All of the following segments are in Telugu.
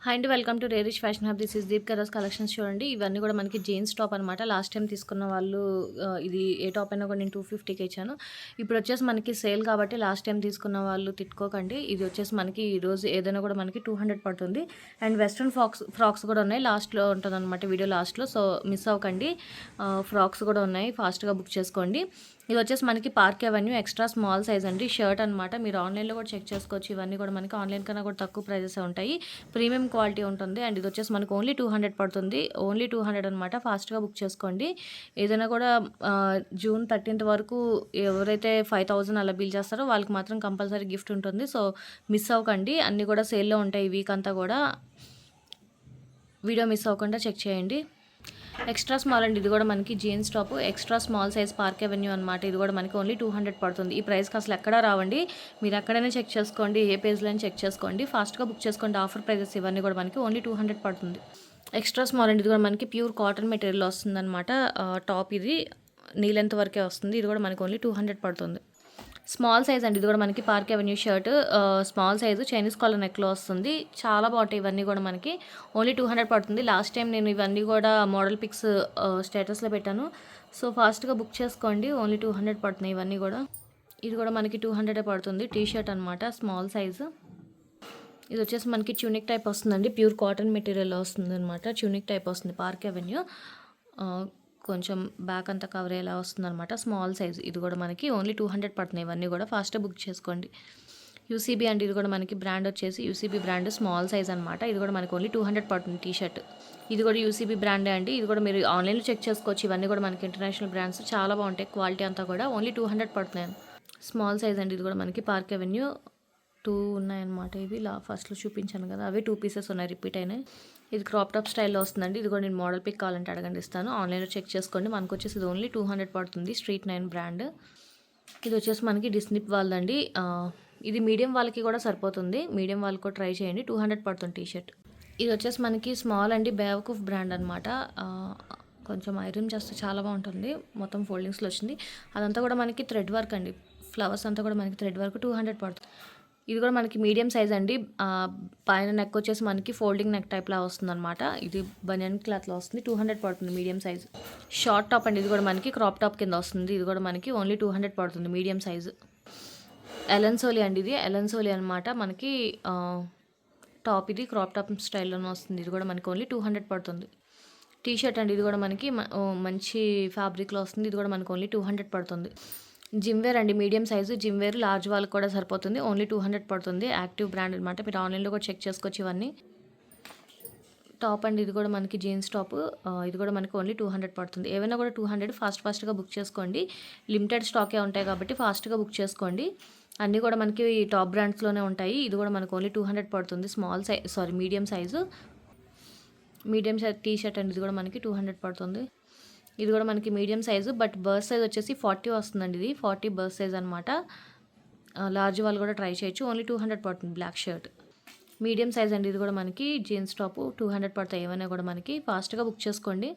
హాయ్ అండి, welcome to Rarish fashion hub. This is deep colours collections. చూడండి, ఇవన్నీ కూడా మనకి జీన్స్ టాప్ అనమాట. లాస్ట్ టైం తీసుకున్న వాళ్ళు ఇది ఏ టాప్ అయినా కూడా నేను 250కి ఇచ్చాను. ఇప్పుడు వచ్చేసి మనకి సేల్ కాబట్టి లాస్ట్ టైం తీసుకున్న వాళ్ళు తిట్టుకోకండి. ఇది వచ్చేసి మనకి ఈరోజు ఏదైనా కూడా మనకి 200 పడుతుంది. అండ్ వెస్ట్రన్ ఫ్రాక్స్ కూడా ఉన్నాయి. లాస్ట్లో ఉంటుంది అనమాట, వీడియో లాస్ట్లో. సో మిస్ అవ్వకండి. ఫ్రాక్స్ కూడా ఉన్నాయి, ఫాస్ట్గా బుక్ చేసుకోండి. ఇది వచ్చేసి మనకి Park avenue extra small size అండి, షర్ట్ అనమాట. మీరు ఆన్లైన్లో కూడా చెక్ చేసుకోవచ్చు. ఇవన్నీ కూడా మనకి ఆన్లైన్ కన్నా కూడా తక్కువ ప్రైజెస్ ఉంటాయి, ప్రీమియం క్వాలిటీ ఉంటుంది. అండ్ ఇది వచ్చేసి మనకు ఓన్లీ 200 పడుతుంది. ఓన్లీ 200 అనమాట. ఫాస్ట్గా బుక్ చేసుకోండి. ఏదైనా కూడా జూన్ 13th వరకు ఎవరైతే 5000 అలా బిల్ చేస్తారో వాళ్ళకి మాత్రం కంపల్సరీ గిఫ్ట్ ఉంటుంది. సో మిస్ అవ్వకండి. అన్నీ కూడా సేల్లో ఉంటాయి ఈ వీక్ అంతా కూడా. వీడియో మిస్ అవ్వకుండా చెక్ చేయండి. ఎక్స్ట్రా స్మాల్ అండి, ఇది కూడా మనకి jeans top extra small size park avenue అనమాట. ఇది కూడా మనకి ఓన్లీ 200 పడుతుంది. ఈ ప్రైస్కి అసలు ఎక్కడా రావండి. మీరు ఎక్కడైనా చెక్ చేసుకోండి, ఏ పేజ్లో చెక్ చేసుకోండి. ఫాస్ట్గా బుక్ చేసుకోండి. ఆఫర్ ప్రైజెస్ ఇవన్నీ కూడా మనకి ఓన్లీ 200 పడుతుంది. ఎక్స్ట్రా స్మాల్ అండి, ఇది కూడా మనకి ప్యూర్ కాటన్ మెటీరియల్ వస్తుంది అనమాట. టాప్ ఇది నీ లెంత్ వరకే వస్తుంది. ఇది కూడా మనకి ఓన్లీ 200 పడుతుంది. స్మాల్ సైజ్ అండి, ఇది కూడా మనకి Park Avenue shirt small size Chinese collar నెక్లో వస్తుంది. చాలా బాగుంటాయి ఇవన్నీ కూడా మనకి. ఓన్లీ 200 పడుతుంది. లాస్ట్ టైం నేను ఇవన్నీ కూడా మోడల్ పిక్స్ స్టేటస్లో పెట్టాను. సో ఫాస్ట్గా బుక్ చేసుకోండి. ఓన్లీ 200 పడుతున్నాయి ఇవన్నీ కూడా. ఇది కూడా మనకి 200 పడుతుంది. టీ షర్ట్ అనమాట, స్మాల్ సైజు. ఇది వచ్చేసి మనకి ట్యూనిక్ టైప్ వస్తుందండి, ప్యూర్ కాటన్ మెటీరియల్ వస్తుంది అనమాట. ట్యూనిక్ టైప్ వస్తుంది పార్క్ అవెన్యూ. కొంచెం బ్యాక్ అంతా కవర్ అయ్యేలా వస్తుంది అనమాట. Small size. ఇది కూడా మనకి ఓన్లీ 200 పడుతున్నాయి ఇవన్నీ కూడా. ఫాస్ట్గా బుక్ చేసుకోండి. యూసీబీ అండి, ఇది కూడా మనకి బ్రాండ్ వచ్చేసి యూసీబీ బ్రాండ్ స్మాల్ సైజ్ అనమాట. ఇది కూడా మనకి ఓన్లీ 200 పడుతుంది టీ షర్ట్. ఇది కూడా యూసీబీ బ్రాండే అండి. ఇది కూడా మీరు ఆన్లైన్లో చెక్ చేసుకోవచ్చు. ఇవన్నీ కూడా మనకి ఇంటర్నేషనల్ బ్రాండ్స్, చాలా బాగుంటాయి క్వాలిటీ అంతా కూడా. ఓన్లీ 200 పడుతున్నాయి. స్మాల్ సైజ్ అండి, ఇది కూడా మనకి పార్క్ అవెన్యూ 2 ఉన్నాయన్నమాట. ఇవి ఫస్ట్లో చూపించాను కదా, అవి 2 పీసెస్ ఉన్నాయి, రిపీట్ అయినాయి. ఇది క్రాప్ టాప్ స్టైల్లో వస్తుందండి. ఇది కూడా నేను మోడల్ పిక్ కావాలంటే అడగండి, ఇస్తాను. ఆన్లైన్లో చెక్ చేసుకోండి. మనకు వచ్చేసి ఇది ఓన్లీ 200 పడుతుంది. Street 9 brand. ఇది వచ్చేసి మనకి డిస్నిప్ వాళ్ళండి. ఇది మీడియం వాళ్ళకి కూడా సరిపోతుంది. మీడియం వాళ్ళకి కూడా ట్రై చేయండి. 200 పడుతుంది టీ షర్ట్. ఇది వచ్చేసి మనకి స్మాల్ అండి, బేవకూఫ్ బ్రాండ్ అనమాట. కొంచెం ఐరన్ చేస్తే చాలా బాగుంటుంది. మొత్తం ఫోల్డింగ్స్లో వచ్చింది. అదంతా కూడా మనకి థ్రెడ్ వర్క్ అండి. ఫ్లవర్స్ అంతా కూడా మనకి థ్రెడ్ వర్క్. 200 పడుతుంది. ఇది కూడా మనకి మీడియం సైజ్ అండి. పైన నెక్ వచ్చేసి మనకి ఫోల్డింగ్ నెక్ టైప్లా వస్తుంది అనమాట. ఇది బనియన్ క్లాత్లో వస్తుంది. 200 పడుతుంది మీడియం సైజ్. షార్ట్ టాప్ అండి, ఇది కూడా మనకి క్రాప్ టాప్ కింద వస్తుంది. ఇది కూడా మనకి ఓన్లీ 200 పడుతుంది మీడియం సైజు. ఎలన్సోలి అండి, ఇది ఎలన్సోలి అనమాట. మనకి టాప్ ఇది క్రాప్ టాప్ స్టైల్లోనే వస్తుంది. ఇది కూడా మనకి ఓన్లీ 200 పడుతుంది. టీ షర్ట్ అండి, ఇది కూడా మనకి మంచి ఫ్యాబ్రిక్లో వస్తుంది. ఇది కూడా మనకి ఓన్లీ 200 పడుతుంది. జిమ్ వేర్ అండి, medium size gym wear, large వాళ్ళకి కూడా సరిపోతుంది. ఓన్లీ 200 పడుతుంది. యాక్టివ్ బ్రాండ్ అనమాట. మీరు ఆన్లైన్లో కూడా చెక్ చేసుకోవచ్చు ఇవన్నీ. టాప్ అండి, ఇది కూడా మనకి జీన్స్ టాప్. ఇది కూడా మనకి ఓన్లీ 200 పడుతుంది. ఏవైనా కూడా 200. ఫాస్ట్గా బుక్ చేసుకోండి. లిమిటెడ్ స్టాకే ఉంటాయి కాబట్టి ఫాస్ట్గా బుక్ చేసుకోండి. అన్నీ కూడా మనకి టాప్ బ్రాండ్స్లోనే ఉంటాయి. ఇది కూడా మనకు ఓన్లీ 200 పడుతుంది. Medium size. Medium size T shirt అండి, ఇది కూడా మనకి 200 పడుతుంది. ఇది కూడా మనకి medium size, but birth size వచ్చేసి 40 వస్తుందండి. ఇది 40 బర్త్ సైజ్ అనమాట. లార్జ్ వాళ్ళు కూడా ట్రై చేయొచ్చు. ఓన్లీ 200 పడుతుంది. బ్లాక్ షర్ట్ మీడియం సైజ్ అండి. ఇది కూడా మనకి జీన్స్ టాప్ 200 పడతాయి. ఏమైనా కూడా మనకి ఫాస్ట్గా బుక్ చేసుకోండి.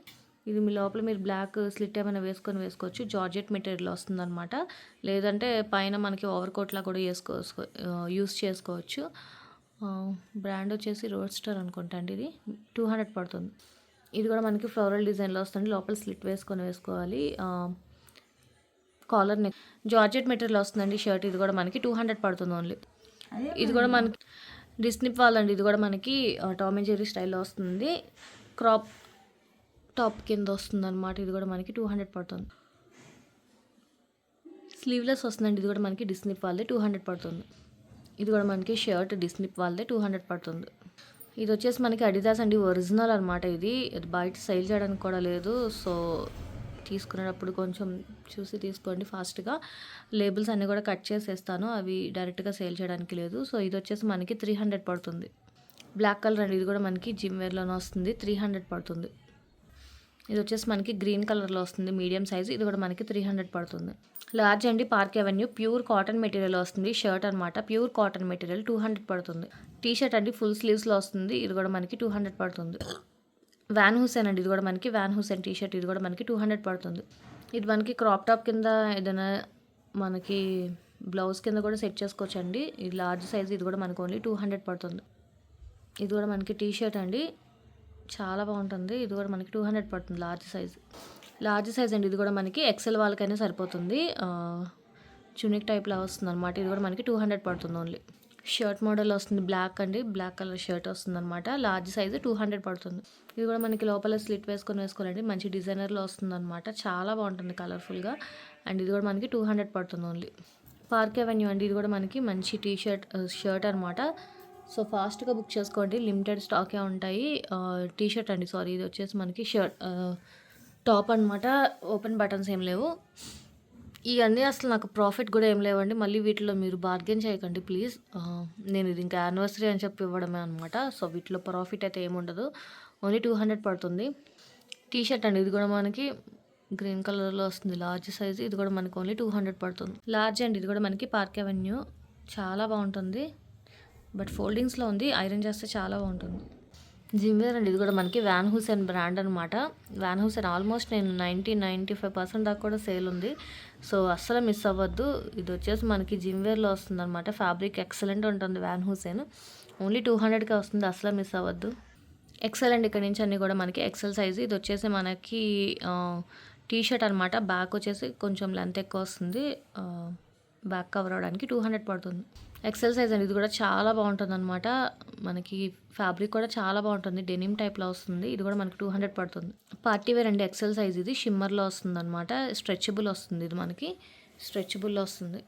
ఇది మీ లోపల మీరు బ్లాక్ స్లిట్ ఏమైనా వేసుకోవచ్చు. జార్జెట్ మెటీరియల్ వస్తుందన్నమాట. లేదంటే పైన మనకి ఓవర్ కోట్లా కూడా యూస్ చేసుకోవచ్చు. బ్రాండ్ వచ్చేసి రోడ్స్టర్ అనుకుంటా అండి. ఇది 200 పడుతుంది. ఇది కూడా మనకి ఫ్లోరల్ డిజైన్లో వస్తుంది. లోపల స్లిట్ వేసుకోవాలి. కాలర్ నెక్ జార్జెట్ మెటీరియల్ వస్తుందండి షర్ట్. ఇది కూడా మనకి 200 పడుతుంది ఓన్లీ. ఇది కూడా మనకి డిస్నిప్ వాళ్ళండి. ఇది కూడా మనకి టామ్ అండ్ జెర్రీ స్టైల్లో వస్తుంది. క్రాప్ టాప్ కింద వస్తుంది అనమాట. ఇది కూడా మనకి 200 పడుతుంది. స్లీవ్లెస్ వస్తుందండి. ఇది కూడా మనకి డిస్నిప్ వాళ్ళదే 200 పడుతుంది. ఇది కూడా మనకి షర్ట్ డిస్నిప్ వాళ్ళదే 200 పడుతుంది. ఇది వచ్చేసి మనకి అడిదాస్ అండి, ఒరిజినల్ అనమాట. ఇది బయట సేల్ చేయడానికి కూడా లేదు. సో తీసుకునేటప్పుడు కొంచెం చూసి తీసుకోండి ఫాస్ట్గా. లేబుల్స్ అన్నీ కూడా కట్ చేసేస్తాను, అవి డైరెక్ట్గా సేల్ చేయడానికి లేదు. సో ఇది వచ్చేసి మనకి 300 పడుతుంది. బ్లాక్ కలర్ అండి, ఇది కూడా మనకి జిమ్ వేర్లోనే వస్తుంది. 300 పడుతుంది. ఇది వచ్చేసి మనకి గ్రీన్ కలర్లో వస్తుంది, మీడియం సైజ్. ఇది కూడా మనకి 300 పడుతుంది. లార్జ్ అండి, park avenue pure cotton material వస్తుంది. షర్ట్ అనమాట, ప్యూర్ కాటన్ మెటీరియల్ 200 పడుతుంది. టీ షర్ట్ అండి, ఫుల్ స్లీవ్స్లో వస్తుంది. ఇది కూడా మనకి 200 పడుతుంది. వ్యాన్ హుసేన్ అండి, ఇది కూడా మనకి వ్యాన్ హుసేన్ టీ షర్ట్. ఇది కూడా మనకి 200 పడుతుంది. ఇది మనకి క్రాప్ టాప్ కింద ఏదైనా మనకి బ్లౌజ్ కింద కూడా సెట్ చేసుకోవచ్చు అండి. ఇది లార్జ్ సైజ్. ఇది కూడా మనకు ఓన్లీ 200 పడుతుంది. ఇది కూడా మనకి టీ షర్ట్ అండి, చాలా బాగుంటుంది. ఇది కూడా మనకి 200 పడుతుంది, లార్జ్ సైజ్ అండి. ఇది కూడా మనకి ఎక్సెల్ వాళ్ళకైనా సరిపోతుంది. చునిక్ టైప్లో వస్తుంది అనమాట. ఇది కూడా మనకి 200 పడుతుంది ఓన్లీ. షర్ట్ మోడల్ వస్తుంది, బ్లాక్ అండి, బ్లాక్ కలర్ షర్ట్ వస్తుంది అనమాట. లార్జ్ సైజు 200 పడుతుంది. ఇది కూడా మనకి లోపల స్లిట్ వేసుకోవాలండి, మంచి డిజైనర్లో వస్తుంది అనమాట. చాలా బాగుంటుంది కలర్ఫుల్గా. అండ్ ఇది కూడా మనకి 200 పడుతుంది ఓన్లీ. పార్క్ అవెన్యూ అండి, ఇది కూడా మనకి మంచి షర్ట్ అనమాట. సో ఫాస్ట్గా బుక్ చేసుకోండి, లిమిటెడ్ స్టాకే ఉంటాయి. టీ షర్ట్ అండి, సారీ, ఇది వచ్చేసి మనకి టాప్ అనమాట. ఓపెన్ బటన్స్ ఏం లేవు. ఇవన్నీ అసలు నాకు ప్రాఫిట్ కూడా ఏం లేవండి. మళ్ళీ వీటిలో మీరు బార్గెన్ చేయకండి ప్లీజ్. నేను ఇది ఇంకా యానివర్సరీ అని చెప్పి ఇవ్వడమే అనమాట. సో వీటిలో ప్రాఫిట్ అయితే ఏముండదు. ఓన్లీ 200 పడుతుంది. టీ షర్ట్ అండి, ఇది కూడా మనకి గ్రీన్ కలర్లో వస్తుంది, లార్జ్ సైజ్. ఇది కూడా మనకి ఓన్లీ 200 పడుతుంది. లార్జ్ అండి, ఇది కూడా మనకి పార్క్ అవెన్యూ, చాలా బాగుంటుంది. బట్ ఫోల్డింగ్స్లో ఉంది, ఐరన్ చేస్తే చాలా బాగుంటుంది. జిమ్ వేర్ అండి, ఇది కూడా మనకి వ్యాన్ హుసేన్ బ్రాండ్ అనమాట. వ్యాన్ హుసేన్ ఆల్మోస్ట్ నేను 95% దాకా కూడా సేల్ ఉంది. సో అస్సలు మిస్ అవ్వద్దు. ఇది వచ్చేసి మనకి జిమ్ వేర్లో వస్తుంది అనమాట. ఫ్యాబ్రిక్ ఎక్సలెంట్ ఉంటుంది వ్యాన్ హుసేన్. ఓన్లీ 200కే వస్తుంది, అస్సలు మిస్ అవ్వద్దు. ఎక్సెల్ అండి, ఇక్కడ నుంచి అన్నీ కూడా మనకి ఎక్సెల్ సైజు. ఇది వచ్చేసి మనకి టీ షర్ట్ అనమాట. బ్యాక్ వచ్చేసి కొంచెం లెంత్ ఎక్కువ వస్తుంది, బ్యాక్ కవర్ అవడానికి 200 పడుతుంది. ఎక్సెల్ సైజ్ అండి, ఇది కూడా చాలా బాగుంటుంది అనమాట. మనకి ఫ్యాబ్రిక్ కూడా చాలా బాగుంటుంది, డెనిమ్ టైప్లో వస్తుంది. ఇది కూడా మనకి 200 పడుతుంది. పార్టీ వేర్ అండి, ఎక్సెల్ సైజ్. ఇది షిమ్మర్లో వస్తుంది అనమాట, స్ట్రెచబుల్ వస్తుంది. ఇది మనకి స్ట్రెచబుల్లో వస్తుంది.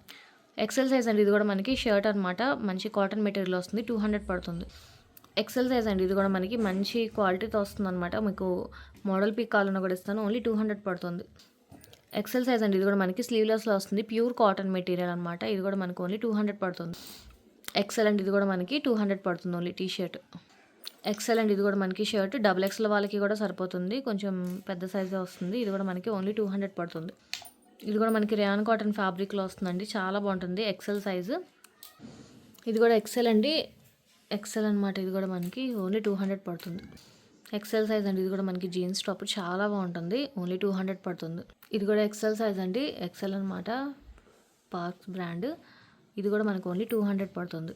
ఎక్సెల్ సైజ్ అండి, ఇది కూడా మనకి షర్ట్ అనమాట. మంచి కాటన్ మెటీరియల్ వస్తుంది, 200 పడుతుంది. ఎక్సెల్ సైజ్ అండి, ఇది కూడా మనకి మంచి క్వాలిటీతో వస్తుంది అనమాట. మీకు మోడల్ పిక్ కావాలన్నా కూడా ఇస్తాను, ఓన్లీ 200 పడుతుంది. ఎక్సెల్ సైజ్ అండి, ఇది కూడా మనకి స్లీవ్లెస్లో వస్తుంది, ప్యూర్ కాటన్ మెటీరియల్ అనమాట. ఇది కూడా మనకి ఓన్లీ 200 పడుతుంది. ఎక్సెల్ అండి, ఇది కూడా మనకి 200 పడుతుంది ఓన్లీ. టీ షర్ట్ ఎక్సెల్ అండి, ఇది కూడా మనకి షర్ట్ డబుల్ ఎక్స్ఎల్ వాళ్ళకి కూడా సరిపోతుంది, కొంచెం పెద్ద సైజే వస్తుంది. ఇది కూడా మనకి ఓన్లీ 200 పడుతుంది. ఇది కూడా మనకి రేయాన్ కాటన్ ఫ్యాబ్రిక్లో వస్తుందండి, చాలా బాగుంటుంది. ఎక్సెల్ సైజు, ఇది కూడా ఎక్సెల్ అండి, ఎక్సెల్ అనమాట. ఇది కూడా మనకి ఓన్లీ 200 పడుతుంది. ఎక్సెల్ సైజ్ అండి, ఇది కూడా మనకి జీన్స్ టాప్, చాలా బాగుంటుంది, ఓన్లీ 200 పడుతుంది. ఇది కూడా ఎక్సెల్ సైజ్ అండి, ఎక్సెల్ అనమాట, పార్క్స్ బ్రాండ్. ఇది కూడా మనకు ఓన్లీ 200 పడుతుంది.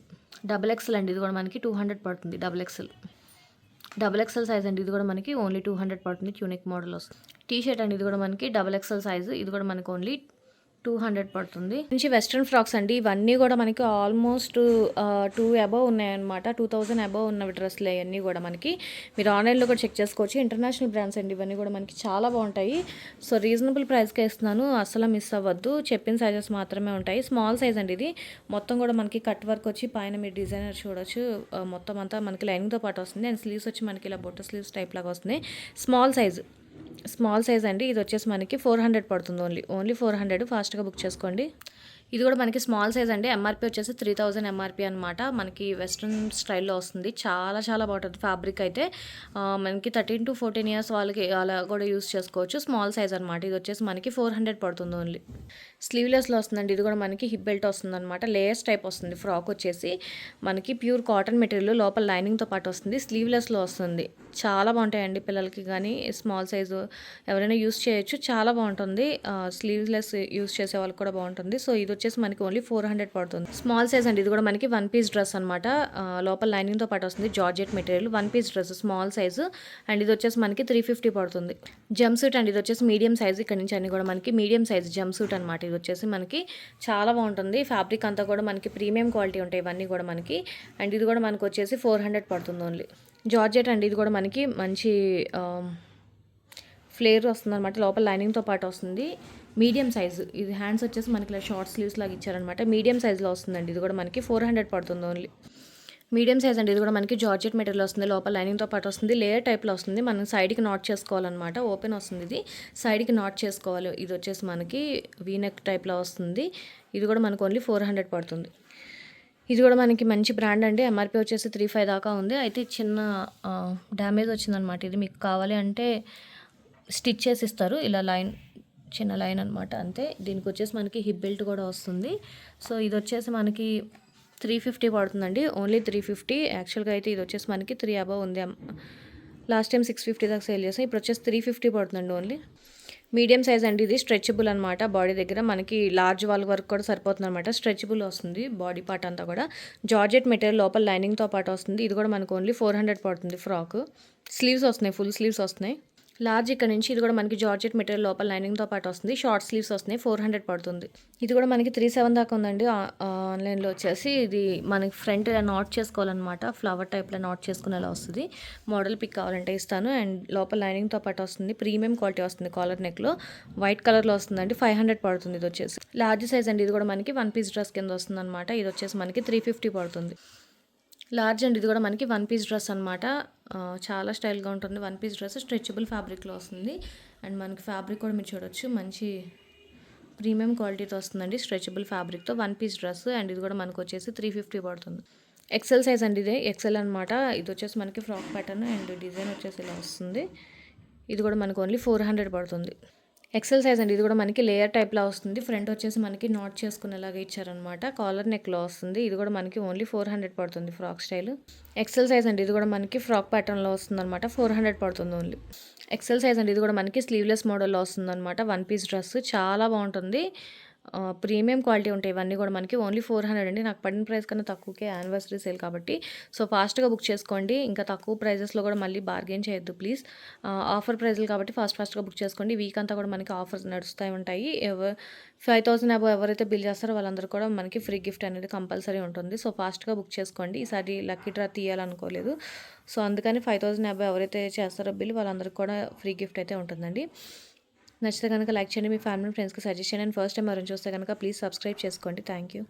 డబుల్ ఎక్సెల్ అండి, ఇది కూడా మనకి 200 పడుతుంది. డబుల్ ఎక్సెల్ సైజ్ అండి, ఇది కూడా మనకి ఓన్లీ 200 పడుతుంది. ట్యూనిక్ మోడల్ వస్తుంది. టీ షర్ట్ అండి, ఇది కూడా మనకి డబుల్ ఎక్సెల్ సైజు. ఇది కూడా మనకు ఓన్లీ 200 పడుతుంది. మంచి వెస్ట్రన్ ఫ్రాక్స్ అండి, ఇవన్నీ కూడా మనకి ఆల్మోస్ట్ 2 అబవ్ ఉన్నాయన్నమాట. 2000 అబవ్ ఉన్నవి డ్రెస్సులు అవన్నీ కూడా మనకి. మీరు ఆన్లైన్లో కూడా చెక్ చేసుకోవచ్చు. ఇంటర్నేషనల్ బ్రాండ్స్ అండి ఇవన్నీ కూడా మనకి, చాలా బాగుంటాయి. సో రీజనబుల్ ప్రైస్కే ఇస్తున్నాను, అసలు మిస్ అవ్వద్దు. చెప్పిన సైజెస్ మాత్రమే ఉంటాయి. స్మాల్ సైజ్ అండి, ఇది మొత్తం కూడా మనకి కట్ వర్క్ వచ్చి పైన మీరు డిజైనర్ చూడొచ్చు. మొత్తం అంతా మనకి లైనింగ్తో పాటు వస్తుంది. అండ్ స్లీవ్స్ వచ్చి మనకి ఇలా బొట్ట స్లీవ్స్ టైప్ లాగా వస్తుంది. స్మాల్ సైజ్ అండి, ఇది వచ్చేసి మనకి 400 పడుతుంది ఓన్లీ 400. ఫాస్ట్గా బుక్ చేసుకోండి. ఇది కూడా మనకి స్మాల్ సైజ్ అండి, ఎంఆర్పీ వచ్చేసి 3000 ఎంఆర్పీ అనమాట. మనకి వెస్ట్రన్ స్టైల్లో వస్తుంది, చాలా చాలా బాగుంటుంది. ఫ్యాబ్రిక్ అయితే మనకి 13 to 14 ఇయర్స్ వాళ్ళకి అలా కూడా యూస్ చేసుకోవచ్చు. స్మాల్ సైజ్ అనమాట. ఇది వచ్చేసి మనకి 400 పడుతుంది ఓన్లీ. స్లీవ్లెస్లో వస్తుందండి, ఇది కూడా మనకి హిప్ బెల్ట్ వస్తుంది అనమాట. లేయర్స్ టైప్ వస్తుంది. ఫ్రాక్ వచ్చేసి మనకి ప్యూర్ కాటన్ మెటీరియల్, లోపల లైనింగ్తో పాటు వస్తుంది. స్లీవ్లెస్లో వస్తుంది, చాలా బాగుంటాయండి. పిల్లలకి కానీ స్మాల్ సైజు ఎవరైనా యూస్ చేయొచ్చు, చాలా బాగుంటుంది. స్లీవ్లెస్ యూస్ చేసే వాళ్ళకి కూడా బాగుంటుంది. సో ఇది వచ్చేసి మనకి ఓన్లీ 400 పడుతుంది. స్మాల్ సైజ్ అండి, ఇది కూడా మనకి 1 పీస్ డ్రెస్ అనమాట. లోపల లైనింగ్తో పాటు వస్తుంది, georgette material, 1 piece dress, small size. And ఇది వచ్చేసి మనకి 350 పడుతుంది. జంప్ సూట్ అండి, ఇది వచ్చేసి మీడియం సైజ్. ఇక్కడ నుంచి అన్ని కూడా మనకి మీడియం సైజ్ జంప్ సూట్ అనమాట. ఇది వచ్చేసి మనకి చాలా బాగుంటుంది. ఫ్యాబ్రిక్ అంతా కూడా మనకి ప్రీమియం క్వాలిటీ ఉంటాయి ఇవన్నీ కూడా మనకి. అండ్ ఇది కూడా మనకి వచ్చేసి 400 పడుతుంది ఓన్లీ. జార్జెట్ అండి, ఇది కూడా మనకి మంచి ఫ్లేర్ వస్తుంది అనమాట. లోపల లైనింగ్తో పాటు వస్తుంది, మీడియం సైజు. ఇది హ్యాండ్స్ వచ్చేసి మనకి ఇలా షార్ట్ స్లీవ్స్ లాగా ఇచ్చారనమాట. మీడియం సైజులో వస్తుందండి. ఇది కూడా మనకి 400 పడుతుంది ఓన్లీ. మీడియం సైజ్ అండి, ఇది కూడా మనకి జార్జెట్ మెటీరియల్ వస్తుంది, లోపల లైనింగ్తో పాటు వస్తుంది, లేయర్ టైప్లో వస్తుంది. మనం సైడ్కి నాట్ చేసుకోవాలన్నమాట. ఓపెన్ వస్తుంది, ఇది సైడ్కి నాట్ చేసుకోవాలి. ఇది వచ్చేసి మనకి వీనెక్ టైప్లో వస్తుంది. ఇది కూడా మనకు ఓన్లీ 400 పడుతుంది. ఇది కూడా మనకి మంచి బ్రాండ్ అండి. ఎంఆర్పీ వచ్చేసి 35 దాకా ఉంది. అయితే చిన్న డ్యామేజ్ వచ్చిందనమాట. ఇది మీకు కావాలి అంటే స్టిచ్ చేసి ఇస్తారు, ఇలా చిన్న లైన్ అనమాట, అంతే. దీనికి వచ్చేసి మనకి హిప్ బెల్ట్ కూడా వస్తుంది. సో ఇది వచ్చేసి మనకి 350 పడుతుందండి, ఓన్లీ 350. యాక్చువల్గా అయితే ఇది వచ్చేసి మనకి 3 అబవ్ ఉంది. లాస్ట్ టైం 650 దాకా సేల్ చేసాం, ఇప్పుడు వచ్చేసి 350 పడుతుందండి ఓన్లీ. మీడియం సైజ్ అండి ఇది. స్ట్రెచబుల్ అనమాట. బాడీ దగ్గర మనకి లార్జ్ వాళ్ళ వరకు కూడా సరిపోతుందనమాట. స్ట్రెచబుల్ వస్తుంది బాడీ పార్ట్ అంతా కూడా. జార్జెట్ మెటీరియల్ లోపల లైనింగ్‌తో పాటు వస్తుంది. ఇది కూడా మనకు ఓన్లీ 400 పడుతుంది ఫ్రాక్. స్లీవ్స్ వస్తున్నాయి. ఫుల్ స్లీవ్స్ వస్తున్నాయి. లార్జ్ ఇక్కడ నుంచి ఇది కూడా మనకి జార్జెట్ మెటీరియల్ లోపల లైనింగ్‌తో పాటు వస్తుంది. షార్ట్ స్లీవ్స్ వస్తున్నాయి. 400 పడుతుంది. ఇది కూడా మనకి 37 దాకా ఉందండి. ఆన్‌లైన్‌లో వచ్చేసి ఇది మనకి ఫ్రంట్ ఇలా నాట్ చేసుకోవాలన్నమాట. ఫ్లవర్ టైప్‌లో నాట్ చేసుకునేలా వస్తుంది. మోడల్ పిక్ కావాలంటే ఇస్తాను. అండ్ లోపల లైనింగ్‌తో పాటు వస్తుంది. ప్రీమియం క్వాలిటీ వస్తుంది. కాలర్ నెక్‌లో వైట్ కలర్‌లో వస్తుందండి. 500 పడుతుంది ఇది వచ్చేసి. లార్జ్ సైజ్ అండి. ఇది కూడా మనకి వన్ పీస్ డ్రెస్ కింద వస్తుందన్నమాట. ఇది వచ్చేసి మనకి 350 పడుతుంది. లార్జ్ అండి. ఇది కూడా మనకి వన్ పీస్ డ్రెస్ అనమాట. చాలా స్టైల్‌గా ఉంటుంది. వన్ పీస్ డ్రెస్ స్ట్రెచబుల్ ఫ్యాబ్రిక్‌లో వస్తుంది. అండ్ మనకి ఫ్యాబ్రిక్ కూడా మీరు చూడొచ్చు. మంచి ప్రీమియం క్వాలిటీతో వస్తుందండి. స్ట్రెచబుల్ ఫ్యాబ్రిక్‌తో వన్ పీస్ డ్రెస్. అండ్ ఇది కూడా మనకు వచ్చేసి 350 పడుతుంది. ఎక్సెల్ సైజ్ అండి ఇది. ఎక్సెల్ అనమాట. ఇది వచ్చేసి మనకి ఫ్రాక్ ప్యాటర్న్ అండ్ డిజైన్ వచ్చేసి ఇలా వస్తుంది. ఇది కూడా మనకు ఓన్లీ 400 పడుతుంది. ఎక్సెల్ సైజ్ అండి. ఇది కూడా మనకి లేయర్ టైప్‌లో వస్తుంది. ఫ్రంట్ వచ్చేసి మనకి నాట్ చేసుకునేలాగా ఇచ్చారనమాట. కాలర్ నెక్‌లో వస్తుంది. ఇది కూడా మనకి ఓన్లీ 400 పడుతుంది ఫ్రాక్ స్టైల్. ఎక్సెల్ సైజ్ అండి. ఇది కూడా మనకి ఫ్రాక్ ప్యాటర్న్‌లో వస్తుందనమాట. 400 పడుతుంది ఓన్లీ. ఎక్సెల్ సైజ్ అండి. ఇది కూడా మనకి స్లీవ్‌లెస్ మోడల్‌లో వస్తుందనమాట. వన్ పీస్ డ్రెస్ చాలా బాగుంటుంది. ప్రీమియం క్వాలిటీ ఉంటాయి ఇవన్నీ కూడా మనకి. ఓన్లీ 400 అండి. నాకు పడిన ప్రైస్ కన్నా తక్కువకే యానివర్సరీ సేల్ కాబట్టి. సో ఫాస్ట్‌గా బుక్ చేసుకోండి. ఇంకా తక్కువ ప్రైజెస్‌లో కూడా మళ్ళీ బార్గెయిన్ చేయొద్దు ప్లీజ్. ఆఫర్ ప్రైస్‌లు కాబట్టి ఫాస్ట్‌గా బుక్ చేసుకోండి. వీక్ అంతా కూడా మనకి ఆఫర్స్ నడుస్తూ ఉంటాయి. 5000 అబోవ్ ఎవరైతే బిల్ చేస్తారో వాళ్ళందరూ కూడా మనకి ఫ్రీ గిఫ్ట్ అనేది కంపల్సరీ ఉంటుంది. సో ఫాస్ట్‌గా బుక్ చేసుకోండి. ఈసారి లక్కీ డ్రా తీయాలనుకోలేదు. సో అందుకని 5000 అబోవ్ ఎవరైతే చేస్తారో బిల్ వాళ్ళందరికీ కూడా ఫ్రీ గిఫ్ట్ అయితే ఉంటుందండి. నచ్చితే కనుక లైక్ చేయండి. మీ ఫ్యామిలీ ఫ్రెండ్స్‌కి సజెస్ట్ చేయండి. అండ్ ఫస్ట్ టైం ఎవరైనా చూస్తే కనుక ప్లీజ్ సబ్స్క్రైబ్ చేసుకోండి. Thank you.